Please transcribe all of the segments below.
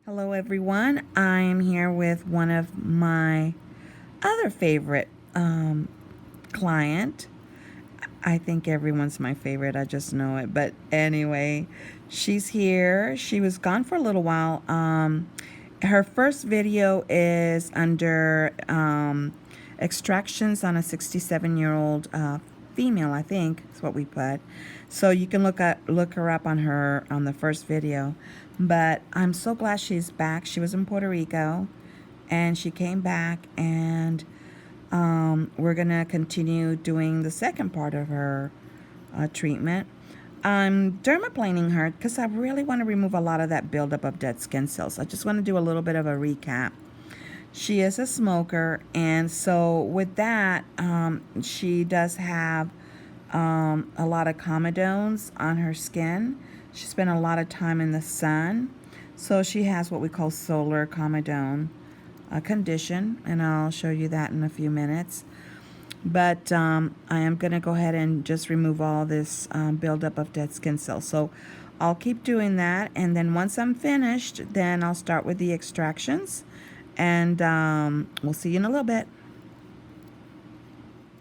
Hello everyone, I'm here with one of my other favorite client. I think everyone's my favorite, I just know it, but anyway, she's here. She was gone for a little while. Her first video is under extractions on a 67-year-old female, I think is what we put. So you can look her up on the first video. But I'm so glad she's back. She was in Puerto Rico and she came back, and we're gonna continue doing the second part of her treatment. I'm dermaplaning her because I really want to remove a lot of that buildup of dead skin cells. I just want to do a little bit of a recap. She is a smoker, and so with that, she does have a lot of comedones on her skin. She spent a lot of time in the sun, so she has what we call solar comedone condition, and I'll show you that in a few minutes. But I am going to go ahead and just remove all this buildup of dead skin cells. So I'll keep doing that, and then once I'm finished, then I'll start with the extractions, and we'll see you in a little bit.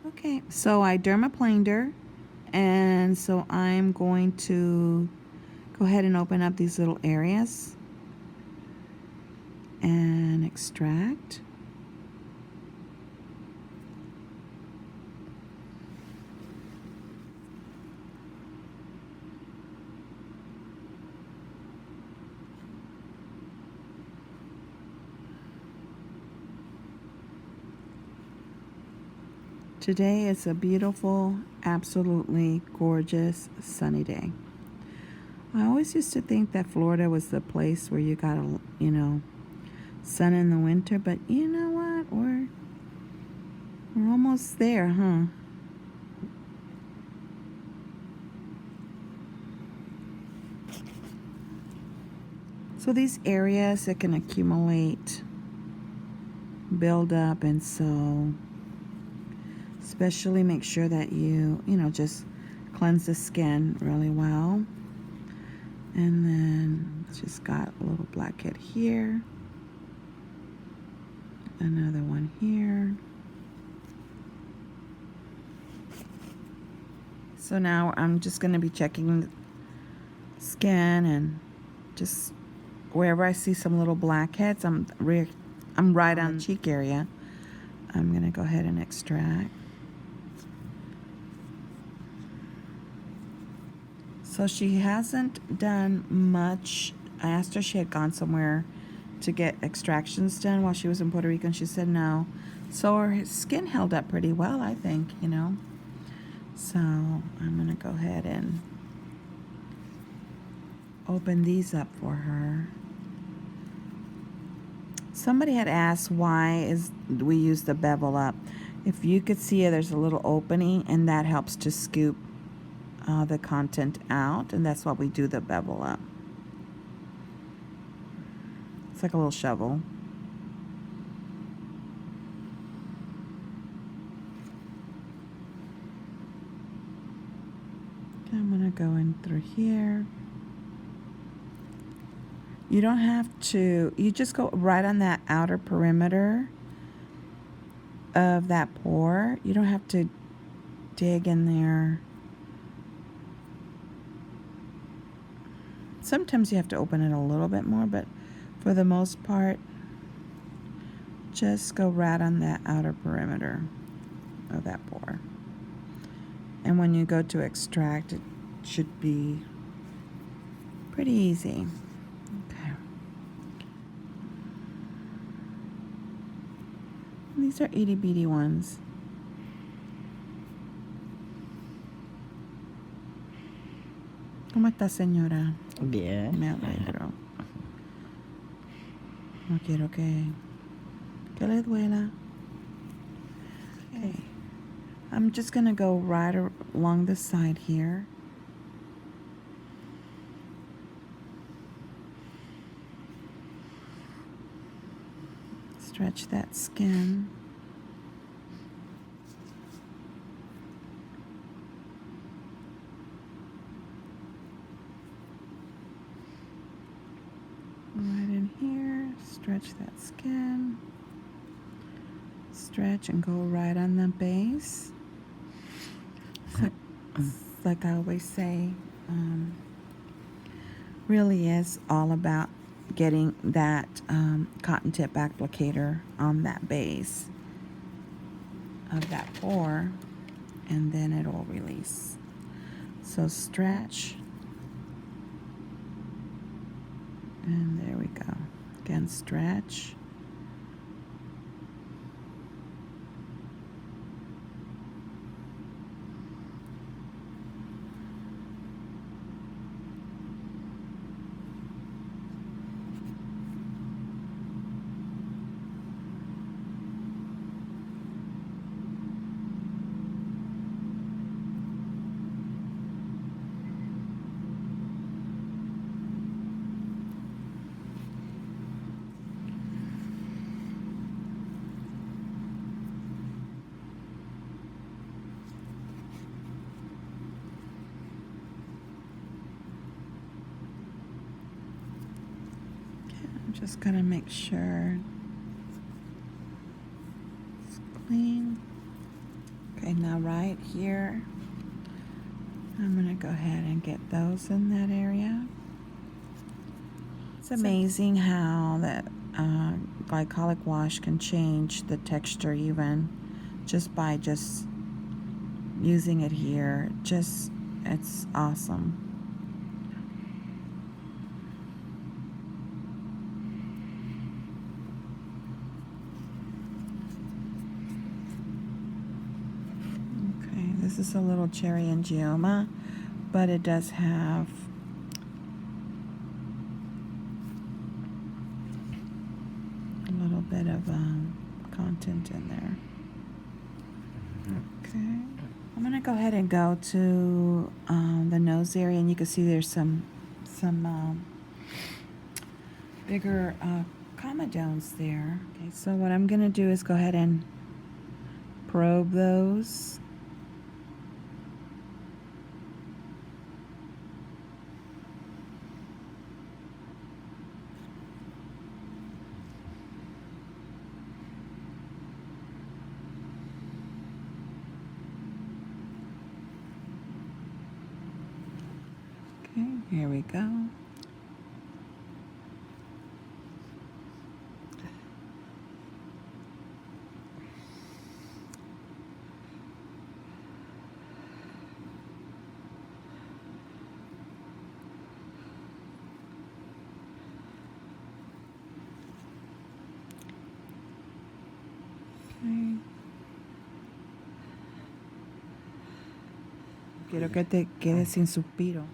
Okay, so I dermaplaned her, and so I'm going to go ahead and open up these little areas and extract. Today is a beautiful, absolutely gorgeous, sunny day. I always used to think that Florida was the place where you got, sun in the winter, but you know what? We're almost there, huh? So these areas, it can accumulate, build up, and so especially make sure that you just cleanse the skin really well. And then just got a little blackhead here, another one here. So now I'm just going to be checking skin, and just wherever I see some little blackheads, I'm right on the cheek area. I'm going to go ahead and extract. So she hasn't done much. I asked her if she had gone somewhere to get extractions done while she was in Puerto Rico, and she said no. So her skin held up pretty well, I think, So I'm going to go ahead and open these up for her. Somebody had asked why we use the bevel up. If you could see it, there's a little opening, and that helps to scoop the content out, and that's why we do the bevel up. It's like a little shovel. Okay, I'm gonna go in through here. You don't have to, you just go right on that outer perimeter of that pore. You don't have to dig in there. Sometimes you have to open it a little bit more, but for the most part, just go right on that outer perimeter of that pore. And when you go to extract, it should be pretty easy. Okay. These are itty bitty ones. ¿Cómo está, señora? Bien. Me alegro. No quiero que le duela. Okay. I'm just going to go right along the side here. Stretch that skin. Right in here. stretch that skin. Stretch and go right on the base. So, like I always say, really is all about getting that cotton tip applicator on that base of that pore, and then it'll release. So stretch, and there we go. Again, stretch. I'm just gonna make sure it's clean. Okay, now right here, I'm gonna go ahead and get those in that area. It's amazing how that glycolic wash can change the texture even just by using it here. It's awesome. Okay, this is a little cherry angioma, but it does have a little bit of content in there. Okay, I'm gonna go ahead and go to the nose area, and you can see there's some bigger comedones there. Okay, so what I'm gonna do is go ahead and probe those. Okay, here we go. Okay. Quiero que te quedes sin suspiro.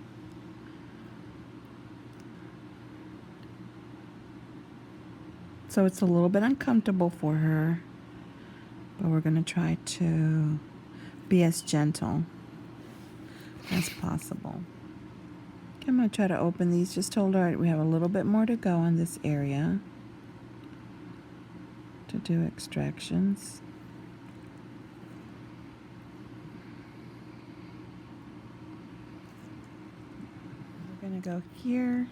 So it's a little bit uncomfortable for her, but we're going to try to be as gentle as possible. Okay, I'm going to try to open these. Just told her we have a little bit more to go in this area to do extractions. We're going to go here.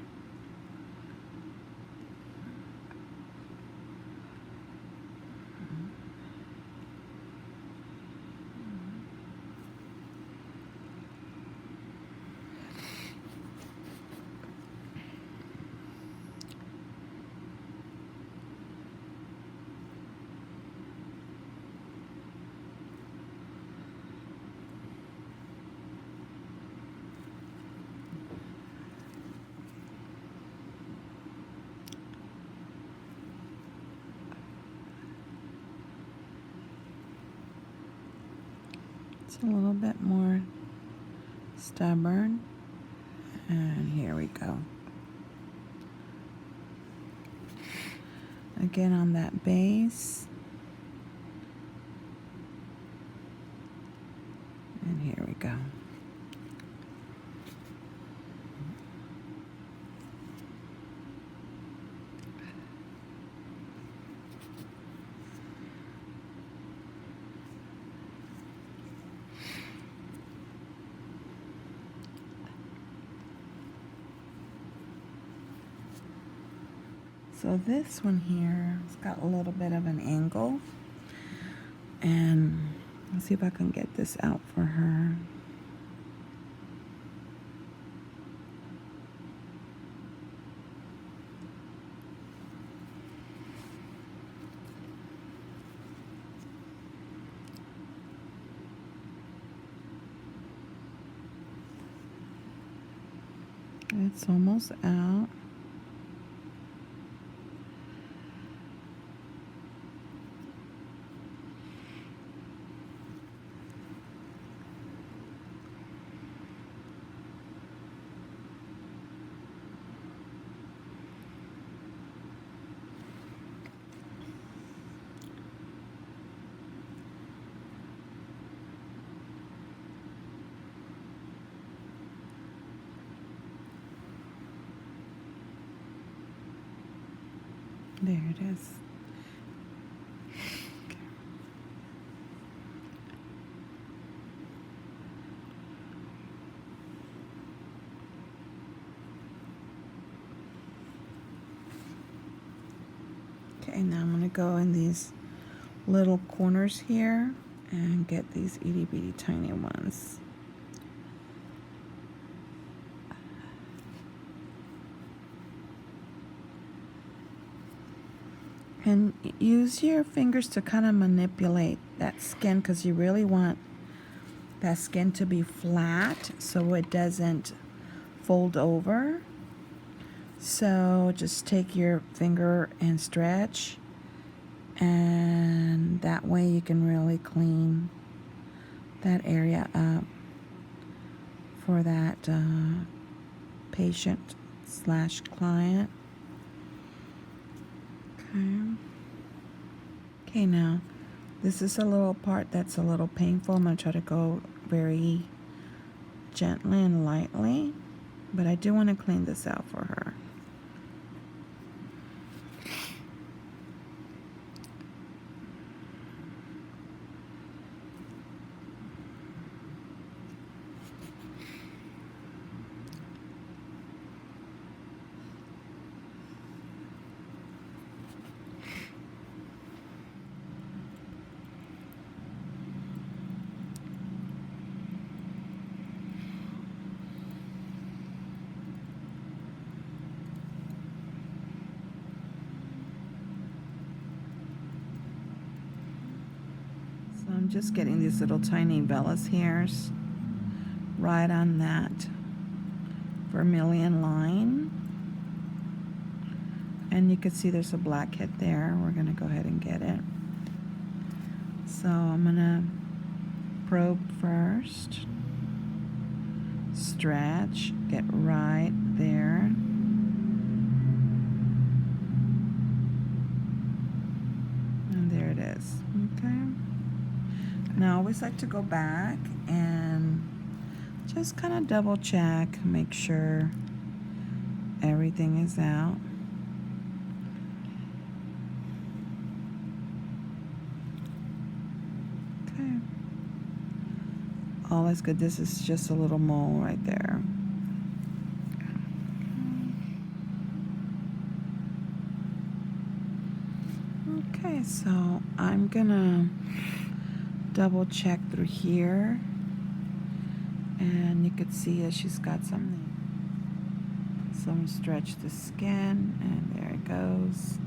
It's a little bit more stubborn, and here we go. Again on that base, and here we go. So this one here, it's got a little bit of an angle. And let's see if I can get this out for her. It's almost out. There it is. Okay, now I'm going to go in these little corners here and get these itty bitty tiny ones. And use your fingers to kind of manipulate that skin, because you really want that skin to be flat so it doesn't fold over. So just take your finger and stretch, and that way you can really clean that area up for that patient slash client. Okay, now this is a little part that's a little painful. I'm going to try to go very gently and lightly, but I do want to clean this out for her. So I'm just getting these little tiny vellus hairs right on that vermilion line. And you can see there's a blackhead there. We're going to go ahead and get it. So I'm going to probe first, stretch, get right there. And there it is. Okay. Now I always like to go back and just kind of double check, make sure everything is out. Okay. All is good. This is just a little mole right there. Okay, so I'm gonna double check through here, and you could see that she's got something. So I'm gonna stretch the skin, and there it goes.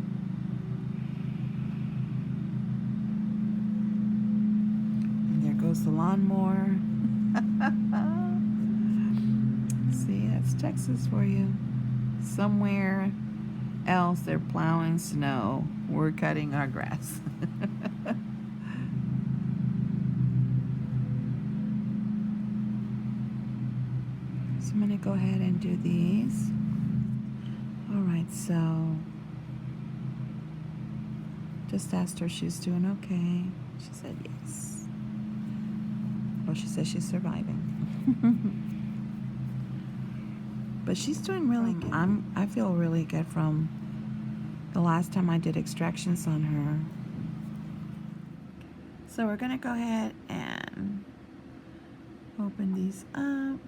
And there goes the lawnmower. See, that's Texas for you. Somewhere else they're plowing snow. We're cutting our grass. So I'm gonna go ahead and do these. All right, so just asked her if she's doing okay. She said yes. Well, she says she's surviving. But she's doing really good. I feel really good from the last time I did extractions on her. So we're gonna go ahead and open these up.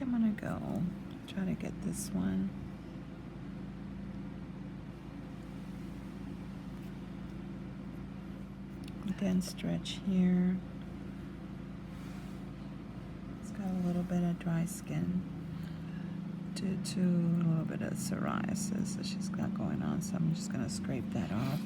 I'm gonna go try to get this one. Again, stretch here. It's got a little bit of dry skin due to a little bit of psoriasis that she's got going on, so I'm just gonna scrape that off.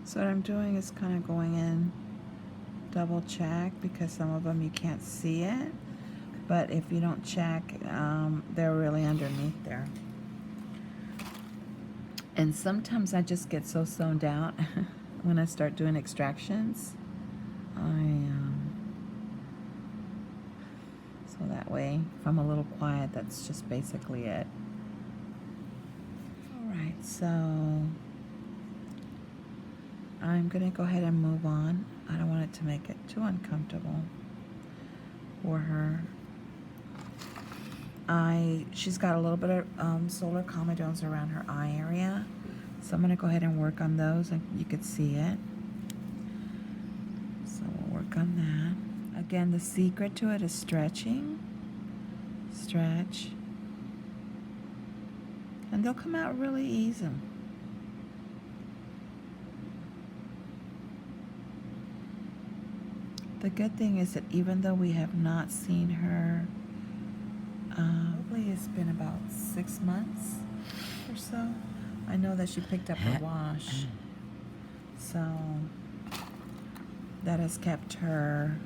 So what I'm doing is kind of going in, double check, because some of them you can't see it, but if you don't check, they're really underneath there. And sometimes I just get so zoned out when I start doing extractions. So that way, if I'm a little quiet, that's just basically it. All right, so I'm gonna go ahead and move on. I don't want it to make it too uncomfortable for her. She's got a little bit of solar comedones around her eye area, so I'm gonna go ahead and work on those, and you could see it. So we'll work on that. Again, the secret to it is stretching. Stretch. And they'll come out really easy. The good thing is that even though we have not seen her, probably it's been about 6 months or so, I know that she picked up her wash. So that has kept her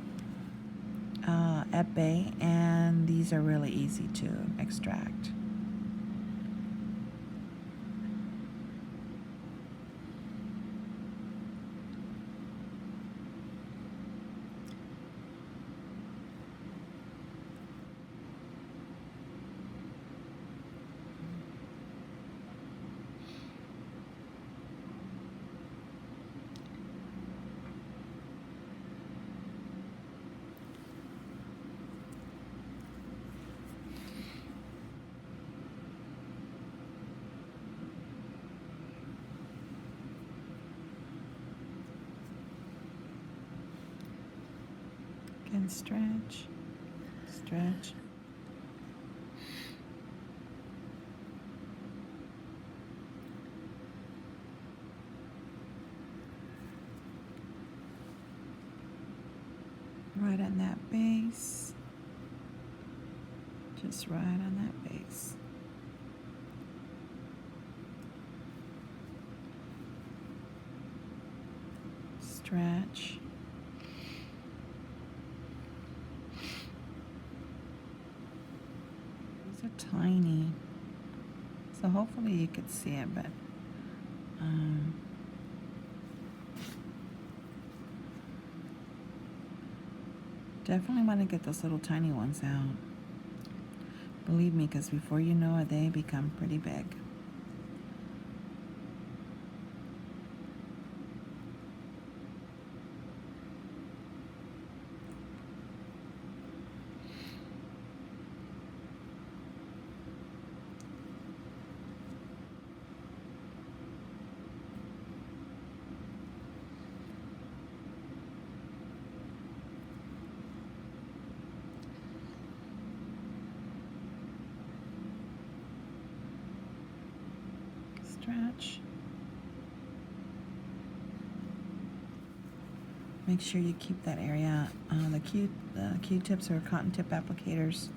at bay, and these are really easy to extract. And stretch, stretch. Right on that base. Just right on that base. Stretch. These are tiny, so hopefully you could see it, but definitely want to get those little tiny ones out. Believe me, because before you know it, they become pretty big. Stretch. Make sure you keep that area, the Q-tips or cotton tip applicators,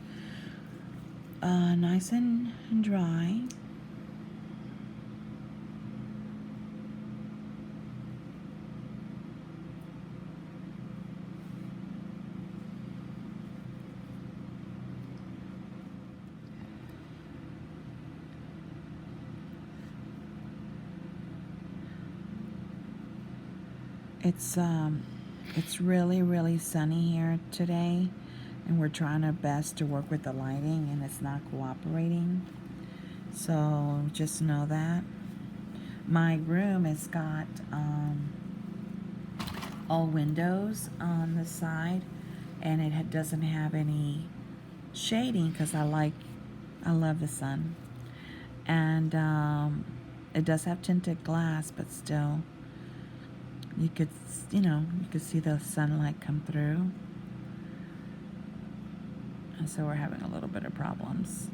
nice and dry. It's really, really sunny here today, and we're trying our best to work with the lighting, and it's not cooperating. So just know that. My room has got all windows on the side, and it doesn't have any shading because I love the sun. And it does have tinted glass, but still, you could see the sunlight come through. And so we're having a little bit of problems.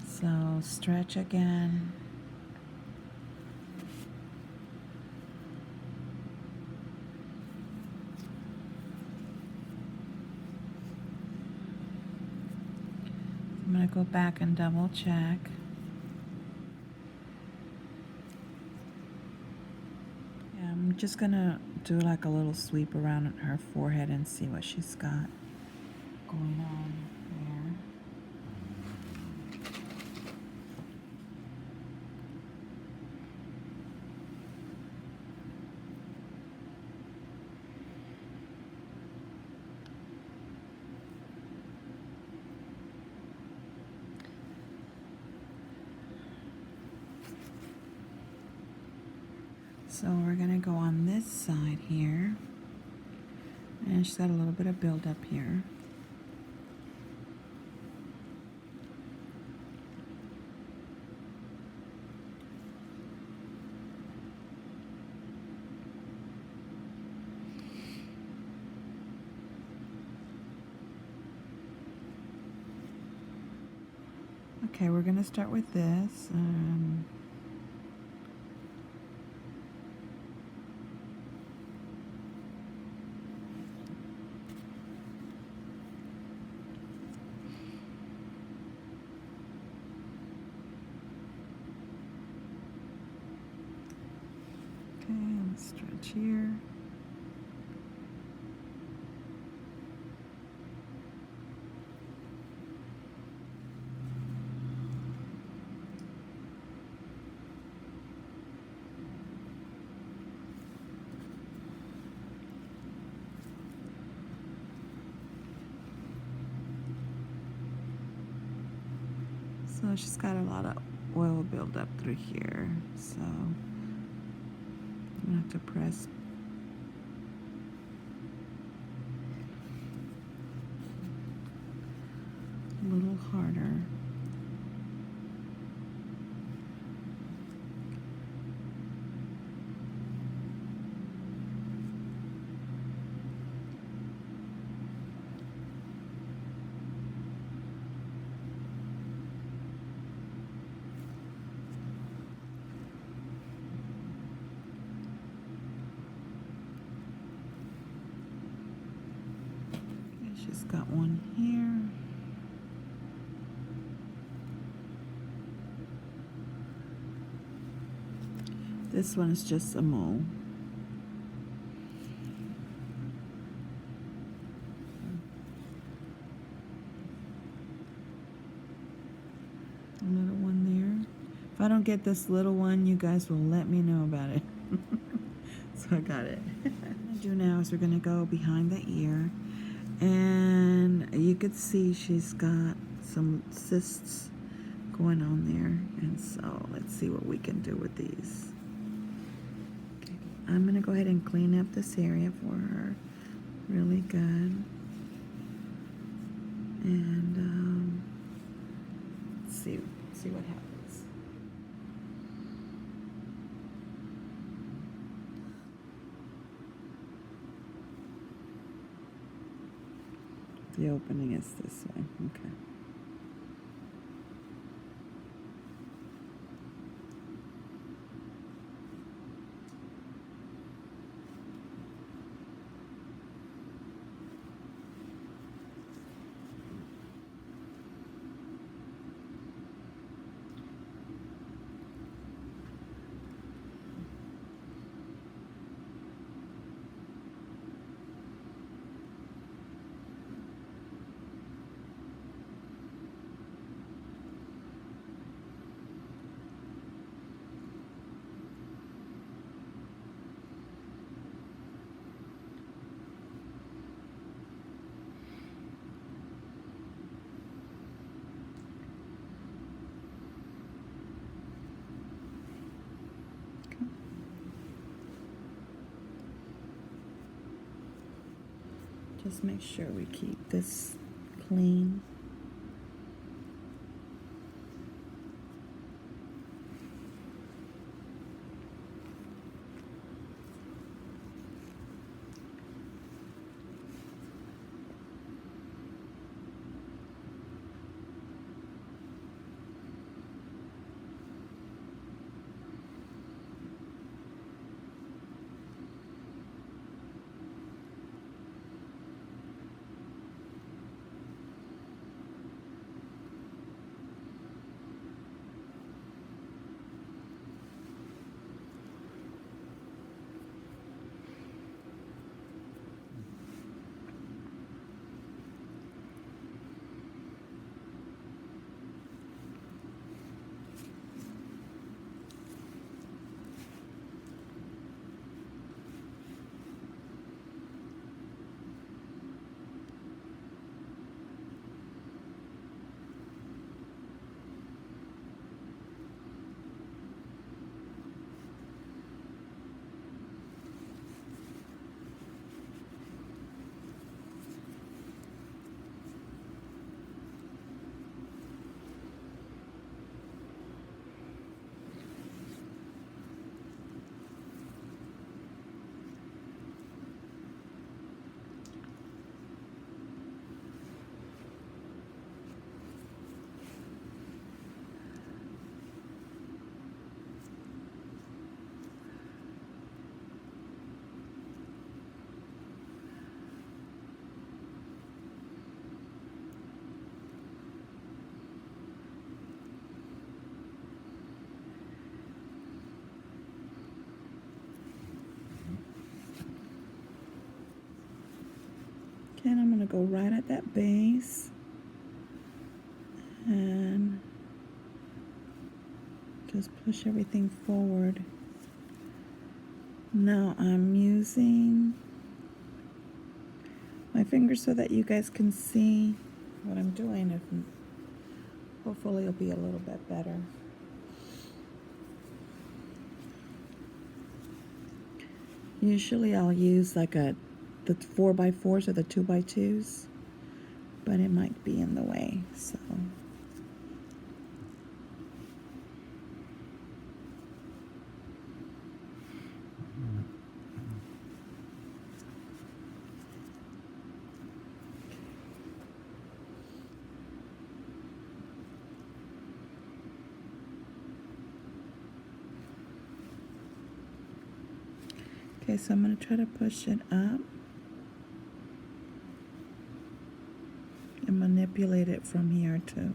So stretch again. I'm going to go back and double check. Yeah, I'm just going to do like a little sweep around her forehead and see what she's got going on there. So we're going to go on this side here. And she's got a little bit of buildup here. Okay, we're going to start with this. Okay, let's stretch here. So she's got a lot of oil buildup through here, so I'm gonna have to press a little harder. She's got one here. This one is just a mole. A little one there. If I don't get this little one, you guys will let me know about it. So I got it. What I'm gonna do now is we're gonna go behind the ear. And you could see she's got some cysts going on there. And so let's see what we can do with these. Okay. I'm going to go ahead and clean up this area for her really good. And see what happens. The opening is this way. Okay. Just make sure we keep this clean. Okay, and I'm going to go right at that base and just push everything forward. Now I'm using my fingers so that you guys can see what I'm doing. Hopefully it'll be a little bit better. Usually I'll use like the 4x4s or the 2x2s, but it might be in the way, so. Okay, so I'm going to try to push it up and manipulate it from here to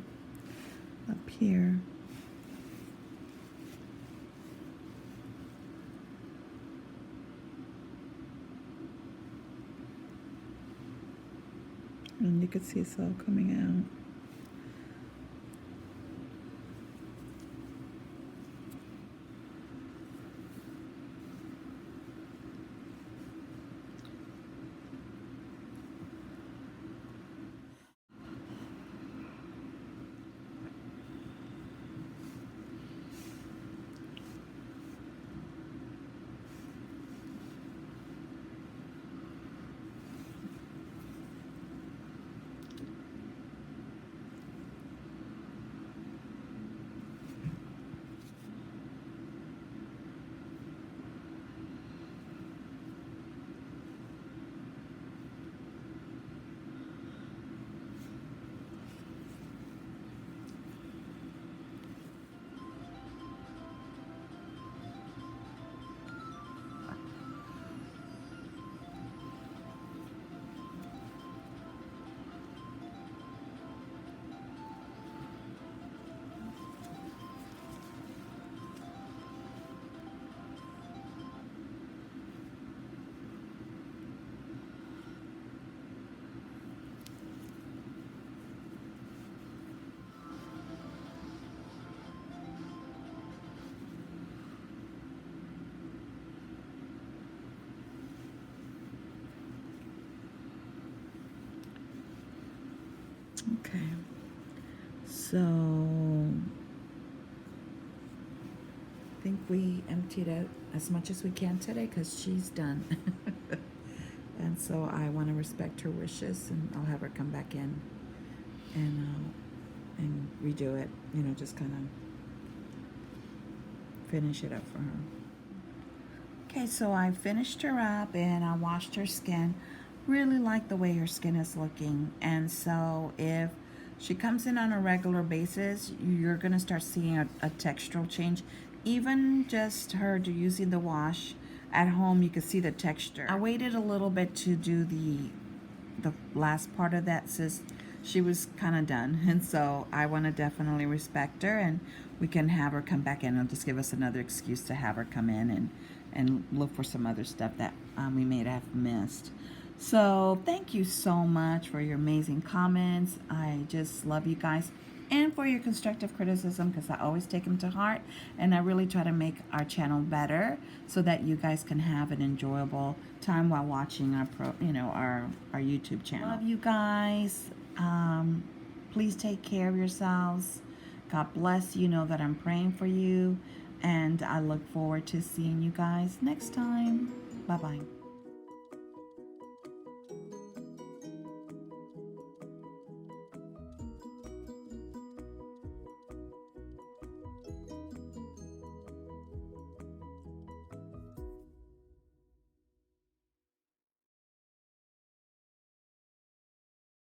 up here. And you can see it's all coming out. Okay, so I think we emptied out as much as we can today because she's done. And so I want to respect her wishes, and I'll have her come back in and redo it. You know, just kind of finish it up for her. Okay, so I finished her up and I washed her skin. Really like the way her skin is looking. And so if she comes in on a regular basis, you're going to start seeing a textural change. Even just her using the wash at home, you can see the texture. I waited a little bit to do the last part of that cyst. She was kind of done, and so I want to definitely respect her, and we can have her come back in. It'll just give us another excuse to have her come in and look for some other stuff that we may have missed. So thank you so much for your amazing comments. I just love you guys, and for your constructive criticism, because I always take them to heart, and I really try to make our channel better so that you guys can have an enjoyable time while watching our YouTube channel. Love you guys. Please take care of yourselves. God bless you. Know that I'm praying for you, and I look forward to seeing you guys next time. Bye bye.